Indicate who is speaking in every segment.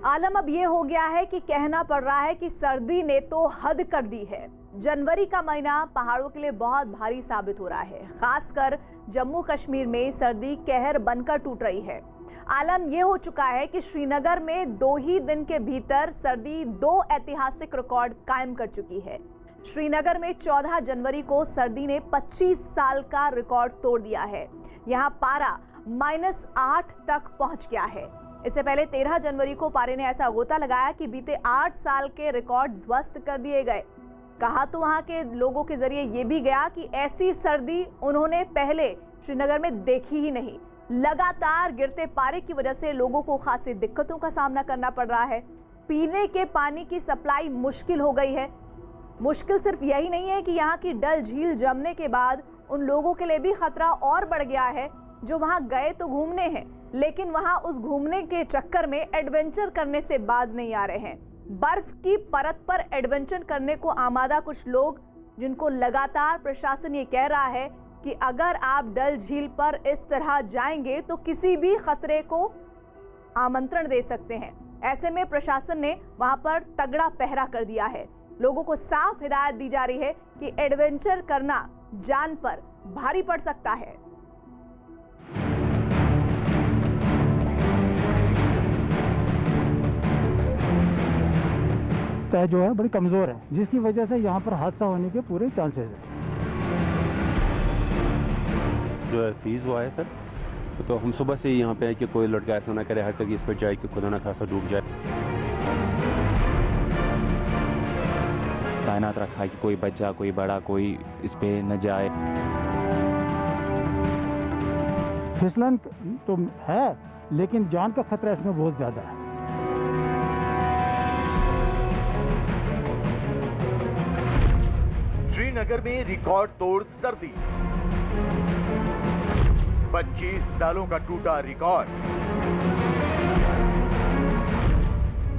Speaker 1: आलम अब ये हो गया है कि कहना पड़ रहा है कि सर्दी ने तो हद कर दी है। जनवरी का महीना पहाड़ों के लिए बहुत भारी साबित हो रहा है। खासकर जम्मू कश्मीर में सर्दी कहर बनकर टूट रही है। आलम ये हो चुका है कि श्रीनगर में 2 ही दिन के भीतर सर्दी 2 ऐतिहासिक रिकॉर्ड कायम कर चुकी है। श्रीनगर में 14 जनवरी को सर्दी ने 25 साल का रिकॉर्ड तोड़ दिया है। यहाँ पारा -8 तक पहुंच गया है। इससे पहले 13 जनवरी को पारे ने ऐसा गोता लगाया कि बीते 8 साल के रिकॉर्ड ध्वस्त कर दिए गए। कहा तो वहां के लोगों के जरिए ये भी गया कि ऐसी सर्दी उन्होंने पहले श्रीनगर में देखी ही नहीं। लगातार गिरते पारे की वजह से लोगों को खासी दिक्कतों का सामना करना पड़ रहा है। पीने के पानी की सप्लाई मुश्किल हो गई है। मुश्किल सिर्फ यही नहीं है कि यहाँ की डल झील जमने के बाद उन लोगों के लिए भी खतरा और बढ़ गया है जो वहां गए तो घूमने हैं, लेकिन वहां उस घूमने के चक्कर में एडवेंचर करने से बाज नहीं आ रहे हैं। बर्फ की परत पर एडवेंचर करने को आमादा कुछ लोग, जिनको लगातार प्रशासन ये कह रहा है कि अगर आप डल झील पर इस तरह जाएंगे तो किसी भी खतरे को आमंत्रण दे सकते हैं। ऐसे में प्रशासन ने वहां पर तगड़ा पहरा कर दिया है। लोगों को साफ हिदायत दी जा रही है कि एडवेंचर करना जान पर भारी पड़ सकता है।
Speaker 2: सतह जो है बड़ी कमज़ोर है, जिसकी वजह से यहाँ पर हादसा होने के पूरे चांसेस हैं।
Speaker 3: जो है फ्रीज हुआ है सर, तो हम सुबह से यहाँ पे है कि कोई लड़का ऐसा ना करे हर इस पर जाए कि खुदा ना खासा डूब जाए।
Speaker 4: तैनात रखा है कि कोई बच्चा, कोई बड़ा, कोई इस पे न जाए।
Speaker 2: फिसलन तो है, लेकिन जान का खतरा इसमें बहुत ज़्यादा है।
Speaker 5: श्रीनगर में रिकॉर्ड तोड़ सर्दी, 25 सालों का टूटा रिकॉर्ड।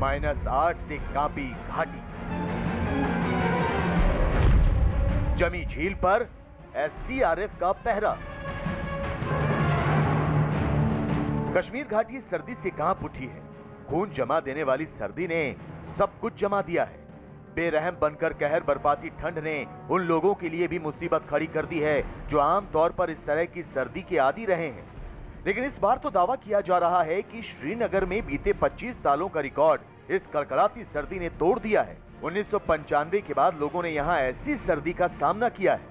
Speaker 5: -8 से कांपी घाटी। जमी झील पर एसडीआरएफ का पहरा। कश्मीर घाटी सर्दी से कांप उठी है। खून जमा देने वाली सर्दी ने सब कुछ जमा दिया है। बेरहम बनकर कहर बरपाती ठंड ने उन लोगों के लिए भी मुसीबत खड़ी कर दी है जो आम तौर पर इस तरह की सर्दी के आदी रहे हैं। लेकिन इस बार तो दावा किया जा रहा है कि श्रीनगर में बीते 25 सालों का रिकॉर्ड इस कड़कड़ाती सर्दी ने तोड़ दिया है। 1995 के बाद लोगों ने यहाँ ऐसी सर्दी का सामना किया है।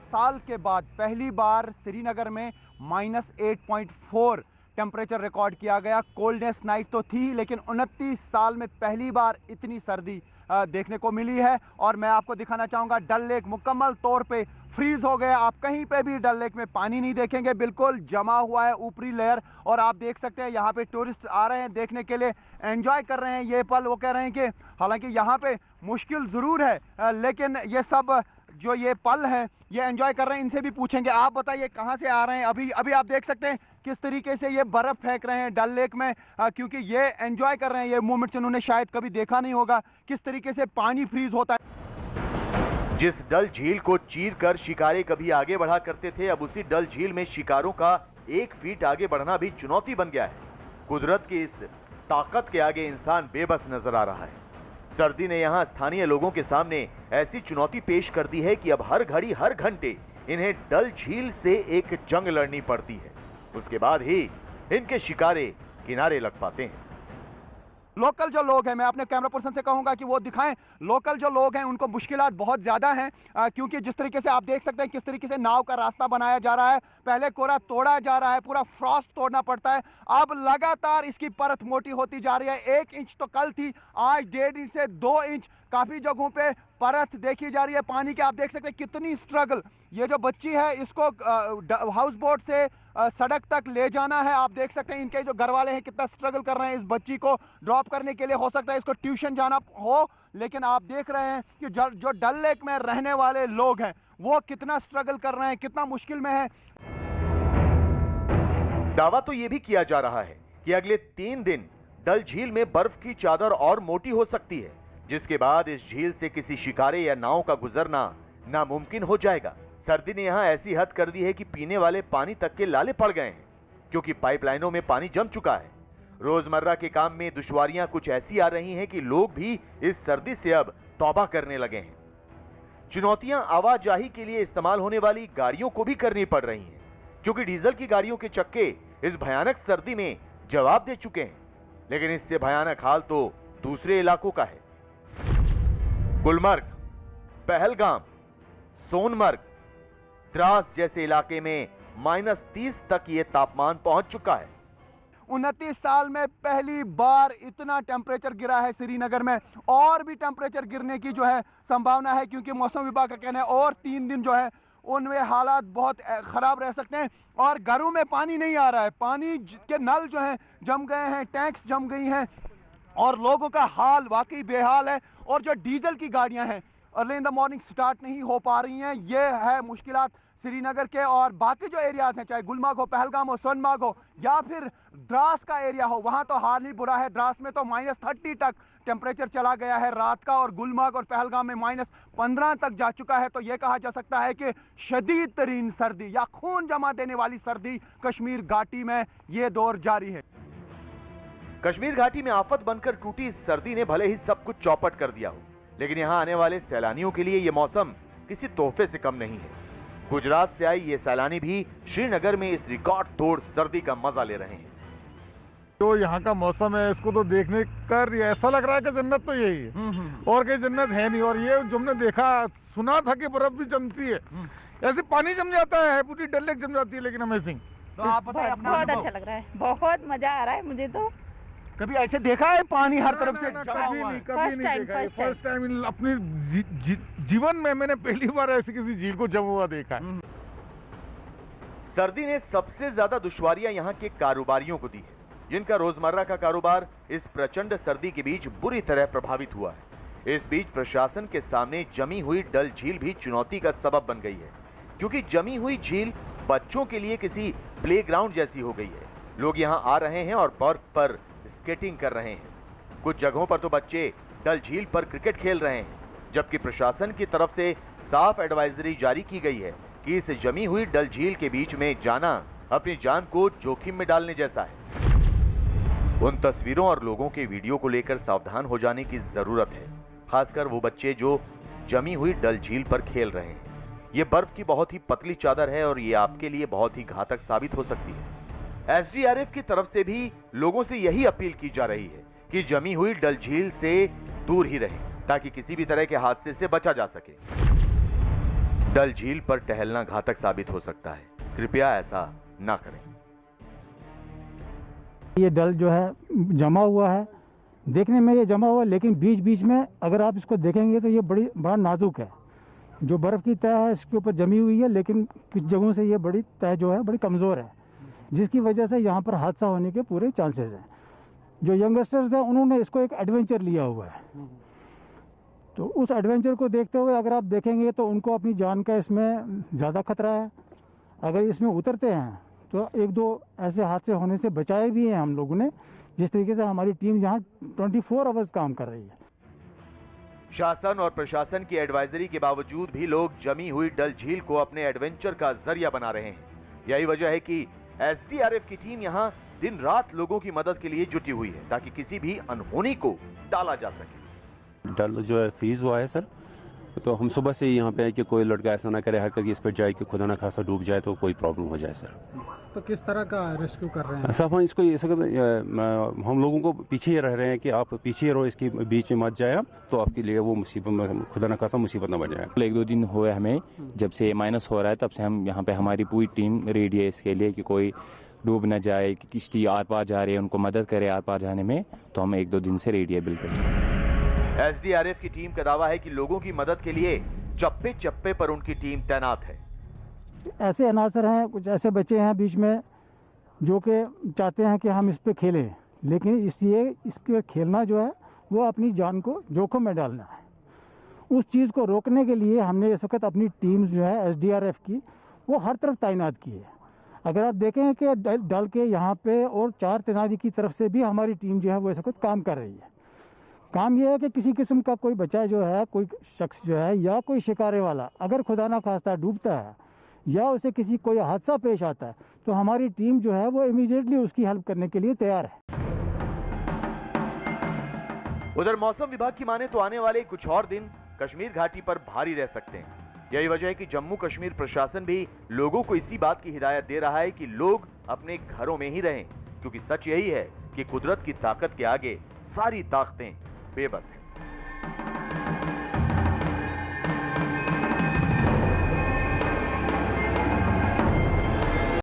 Speaker 6: साल के बाद पहली बार श्रीनगर में -8.4 टेम्परेचर रिकॉर्ड किया गया। कोल्डनेस नाइट तो थी, लेकिन 29 साल में पहली बार इतनी सर्दी देखने को मिली है। और मैं आपको दिखाना चाहूँगा, डल लेक मुकम्मल तौर पे फ्रीज हो गया। आप कहीं पे भी डल लेक में पानी नहीं देखेंगे, बिल्कुल जमा हुआ है ऊपरी लेयर। और आप देख सकते हैं यहाँ पे टूरिस्ट आ रहे हैं देखने के लिए, एंजॉय कर रहे हैं ये पल। वो कह रहे हैं कि हालांकि यहाँ पे मुश्किल ज़रूर है, लेकिन ये सब जो ये पल है ये एंजॉय कर रहे हैं। इनसे भी पूछेंगे, आप बताइए कहाँ से आ रहे हैं? अभी आप देख सकते हैं किस तरीके से ये बर्फ फेंक रहे हैं डल लेक में, क्योंकि ये एंजॉय कर रहे हैं। ये मोमेंट्स उन्होंने शायद कभी देखा नहीं होगा, किस तरीके से पानी फ्रीज होता है।
Speaker 5: जिस डल झील को चीर कर शिकारी कभी आगे बढ़ा करते थे, अब उसी डल झील में शिकारों का 1 फीट आगे बढ़ना भी चुनौती बन गया है। कुदरत की इस ताकत के आगे इंसान बेबस नजर आ रहा है। सर्दी ने यहाँ स्थानीय लोगों के सामने ऐसी चुनौती पेश कर दी है कि अब हर घड़ी हर घंटे इन्हें डल झील से एक जंग लड़नी पड़ती है। उसके बाद ही इनके शिकारे किनारे लग पाते हैं।
Speaker 6: लोकल जो लोग हैं, मैं अपने कैमरा पर्सन से कहूंगा कि वो दिखाएं। लोकल जो लोग हैं उनको मुश्किलात बहुत ज़्यादा हैं, क्योंकि जिस तरीके से आप देख सकते हैं किस तरीके से नाव का रास्ता बनाया जा रहा है। पहले कोरा तोड़ा जा रहा है, पूरा फ्रॉस्ट तोड़ना पड़ता है। अब लगातार इसकी परत मोटी होती जा रही है। 1 इंच तो कल थी, आज 1.5 इंच से 2 इंच काफ़ी जगहों पे परत देखी जा रही है पानी के। आप देख सकते हैं कितनी स्ट्रगल। ये जो बच्ची है इसको हाउस बोट से सड़क तक ले जाना है। आप देख सकते हैं इनके जो घर वाले हैं कितना स्ट्रगल कर रहे हैं इस बच्ची को ड्रॉप करने के लिए। हो सकता है इसको ट्यूशन जाना हो, लेकिन आप देख रहे हैं कि जो डल लेक में रहने वाले लोग हैं वो कितना स्ट्रगल कर रहे हैं, कितना मुश्किल में है।
Speaker 5: दावा तो ये भी किया जा रहा है कि अगले 3 दिन डल झील में बर्फ की चादर और मोटी हो सकती है, जिसके बाद इस झील से किसी शिकारे या नाव का गुजरना नामुमकिन हो जाएगा। सर्दी ने यहाँ ऐसी हद कर दी है कि पीने वाले पानी तक के लाले पड़ गए हैं, क्योंकि पाइपलाइनों में पानी जम चुका है। रोजमर्रा के काम में दुश्वारियां कुछ ऐसी आ रही हैं कि लोग भी इस सर्दी से अब तौबा करने लगे हैं। चुनौतियां आवाजाही के लिए इस्तेमाल होने वाली गाड़ियों को भी करनी पड़ रही हैं, क्योंकि डीजल की गाड़ियों के चक्के इस भयानक सर्दी में जवाब दे चुके हैं। लेकिन इससे भयानक हाल तो दूसरे इलाकों का है। गुलमर्ग, पहलगाम, सोनमर्ग, द्रास जैसे इलाके में -30 तक ये तापमान पहुंच चुका है।
Speaker 6: 29 साल में पहली बार इतना टेम्परेचर गिरा है श्रीनगर में, और भी टेम्परेचर गिरने की जो है संभावना है, क्योंकि मौसम विभाग का कहना है और 3 दिन जो है उनमें हालात बहुत खराब रह सकते हैं। और घरों में पानी नहीं आ रहा है, पानी के नल जो हैं जम गए हैं, टैंक्स जम गई हैं, और लोगों का हाल वाकई बेहाल है। और जो डीजल की गाड़ियां हैं early in the morning start नहीं हो पा रही हैं। ये है मुश्किलात श्रीनगर के। और बाकी जो एरियाज हैं, चाहे गुलमर्ग हो, पहलगाम हो, सोनमर्ग हो, या फिर द्रास का एरिया हो, वहां तो हाल ही बुरा है। द्रास में तो -30 तक टेम्परेचर चला गया है रात का, और गुलमर्ग और पहलगाम में -15 तक जा चुका है। तो यह कहा जा सकता है कि शदीद तरीन सर्दी या खून जमा देने वाली सर्दी कश्मीर घाटी में ये दौर जारी है।
Speaker 5: कश्मीर घाटी में आफत बनकर टूटी इस सर्दी ने भले ही सब कुछ चौपट कर दिया हो, लेकिन यहां आने वाले सैलानियों के लिए यह मौसम किसी तोहफे से कम नहीं है। गुजरात से आई ये सैलानी भी श्रीनगर में इस रिकॉर्ड तोड़ सर्दी का मजा ले रहे हैं।
Speaker 7: जो यहाँ का मौसम है इसको तो देखने कर ऐसा लग रहा है कि जन्नत तो यही है, और कोई जन्नत है नहीं। और ये जो हमने देखा सुना था कि बर्फ भी जमती है, ऐसे पानी जम जाता है, पूरी डल लेक जम जाती है। लेकिन अमेजिंग,
Speaker 8: तो आप बताइए अपना
Speaker 9: बहुत अच्छा लग रहा है, बहुत मजा आ रहा है मुझे तो।
Speaker 6: कभी ऐसे देखा है पानी हर तरफ से जमा हुआ है?
Speaker 7: कभी नहीं देखा है। फर्स्ट टाइम अपने जीवन में मैंने पहली बार ऐसी किसी झील को जमा हुआ देखा है।
Speaker 5: सर्दी ने सबसे ज्यादा दुश्वारियां यहाँ के कारोबारियों को दी है, जिनका रोजमर्रा का कारोबार इस प्रचंड सर्दी के बीच बुरी तरह प्रभावित हुआ है। इस बीच प्रशासन के सामने जमी हुई डल झील भी चुनौती का सबब बन गई है, क्योंकि जमी हुई झील बच्चों के लिए किसी प्लेग्राउंड जैसी हो गई है। लोग यहाँ आ रहे हैं और बर्फ पर स्केटिंग कर रहे हैं। कुछ जगहों पर तो बच्चे डल झील पर क्रिकेट खेल रहे हैं, जबकि प्रशासन की तरफ से साफ एडवाइजरी जारी की गई है कि इस जमी हुई डल झील के बीच में जाना अपनी जान को जोखिम में डालने जैसा है। उन तस्वीरों और लोगों के वीडियो को लेकर सावधान हो जाने की जरूरत है, खासकर वो बच्चे जो जमी हुई डल झील पर खेल रहे हैं। ये बर्फ की बहुत ही पतली चादर है और ये आपके लिए बहुत ही घातक साबित हो सकती है। एसडीआरएफ की तरफ से भी लोगों से यही अपील की जा रही है कि जमी हुई डल झील से दूर ही रहें, ताकि किसी भी तरह के हादसे से बचा जा सके। डल झील पर टहलना घातक साबित हो सकता है, कृपया ऐसा ना करें।
Speaker 2: ये डल जो है जमा हुआ है, देखने में ये जमा हुआ है, लेकिन बीच बीच में अगर आप इसको देखेंगे तो ये बड़ा नाजुक है। जो बर्फ़ की तह है इसके ऊपर जमी हुई है, लेकिन कुछ जगहों से ये बड़ी तह जो है बड़ी कमज़ोर है, जिसकी वजह से यहाँ पर हादसा होने के पूरे चांसेस हैं। जो यंगस्टर्स हैं उन्होंने इसको एक एडवेंचर लिया हुआ है, तो उस एडवेंचर को देखते हुए अगर आप देखेंगे तो उनको अपनी जान का इसमें ज़्यादा खतरा है। अगर इसमें उतरते हैं तो 1-2 ऐसे हादसे होने से बचाए भी हैं हम लोगों ने, जिस तरीके से हमारी टीम यहाँ 24 आवर्स काम कर रही है।
Speaker 5: शासन और प्रशासन की एडवाइजरी के बावजूद भी लोग जमी हुई डल झील को अपने एडवेंचर का जरिया बना रहे हैं। यही वजह है कि एसडीआरएफ की टीम यहाँ दिन रात लोगों की मदद के लिए जुटी हुई है, ताकि किसी भी अनहोनी को टाला जा सके।
Speaker 3: डल जो है फ्रीज हुआ है सर, तो हम सुबह से यहाँ पे है कि कोई लड़का ऐसा ना करे हरकत इस पर जाए कि खुदा ना खासा डूब जाए तो कोई प्रॉब्लम हो जाए सर।
Speaker 10: तो किस तरह का रेस्क्यू कर रहे हैं?
Speaker 3: सर हम इसको हम लोगों को पीछे ही रह रहे हैं कि आप पीछे रहो, इसके बीच में मत जाए, तो आपके लिए वो मुसीबत खुदा ना खासा मुसीबत ना बन जाए।
Speaker 4: 1-2 दिन हुए हमें, जब से माइनस हो रहा है तब से हम यहाँ पे हमारी पूरी टीम रेडी है इसके लिए कि कोई डूब ना जाए, कि किश्ती आर पार जा रही है उनको मदद करे आर पार जाने में, तो हम 1-2 दिन से रेडी है बिल्कुल।
Speaker 5: एसडीआरएफ की टीम का दावा है कि लोगों की मदद के लिए चप्पे चप्पे पर उनकी टीम तैनात है।
Speaker 2: ऐसे अनासर हैं, कुछ ऐसे बच्चे हैं बीच में जो कि चाहते हैं कि हम इस पे खेलें, लेकिन इसलिए इसके खेलना जो है वो अपनी जान को जोखिम में डालना है। उस चीज़ को रोकने के लिए हमने इस वक्त अपनी टीम जो है एसडीआरएफ की वो हर तरफ तैनात की है। अगर आप देखें कि डल के यहाँ पे और 4 तैनाती की तरफ से भी हमारी टीम जो है वो इस वक्त काम कर रही है। काम यह है कि किसी किस्म का कोई बच्चा जो है, कोई शख्स जो है या कोई शिकारे वाला अगर खुदा ना खास्ता डूबता है या उसे कोई हादसा पेश आता है, तो हमारी टीम जो है वो इमीडिएटली उसकी हेल्प करने के लिए तैयार है।
Speaker 5: उधर मौसम विभाग की माने तो आने वाले कुछ और दिन कश्मीर घाटी पर भारी रह सकते हैं। यही वजह है कि जम्मू कश्मीर प्रशासन भी लोगों को इसी बात की हिदायत दे रहा है कि लोग अपने घरों में ही रहें, क्योंकि सच यही है कि कुदरत की ताकत के आगे सारी ताकतें बेबस हैं।